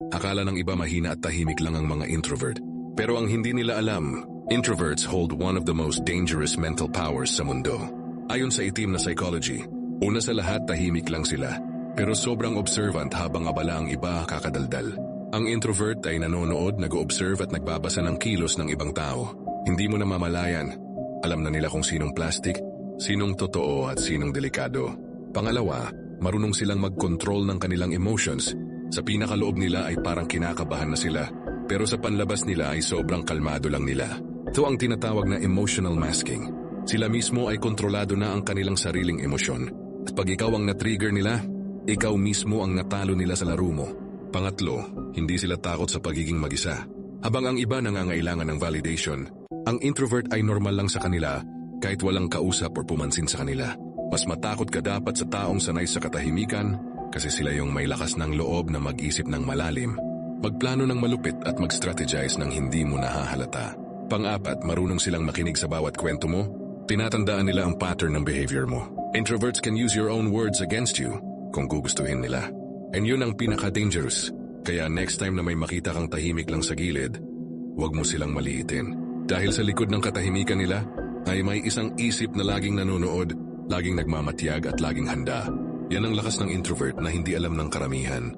Akala ng iba mahina at tahimik lang ang mga introvert. Pero ang hindi nila alam, introverts hold one of the most dangerous mental powers sa mundo. Ayon sa itim na psychology, una sa lahat tahimik lang sila. Pero sobrang observant habang abala ang iba kakadaldal. Ang introvert ay nanonood, nag-o-observe at nagbabasa ng kilos ng ibang tao. Hindi mo namamalayan. Alam na nila kung sinong plastic, sinong totoo at sinong delikado. Pangalawa, marunong silang mag-control ng kanilang emotions. Sa pinakaloob nila ay parang kinakabahan na sila, pero sa panlabas nila ay sobrang kalmado lang nila. Ito ang tinatawag na emotional masking. Sila mismo ay kontrolado na ang kanilang sariling emosyon. At pag ikaw ang na-trigger nila, ikaw mismo ang natalo nila sa laro mo. Pangatlo, hindi sila takot sa pagiging mag-isa. Habang ang iba nangangailangan ng validation, ang introvert ay normal lang sa kanila kahit walang kausap o pumansin sa kanila. Mas matakot ka dapat sa taong sanay sa katahimikan kasi sila yung may lakas ng loob na mag-isip ng malalim, magplano ng malupit at mag-strategize ng hindi mo nahahalata. Pang-apat, marunong silang makinig sa bawat kwento mo. Tinatandaan nila ang pattern ng behavior mo. Introverts can use your own words against you kung gugustuhin nila. And yun ang pinaka-dangerous. Kaya next time na may makita kang tahimik lang sa gilid, huwag mo silang maliitin. Dahil sa likod ng katahimikan nila, ay may isang isip na laging nanonood, laging nagmamatyag at laging handa. Yan ang lakas ng introvert na hindi alam ng karamihan.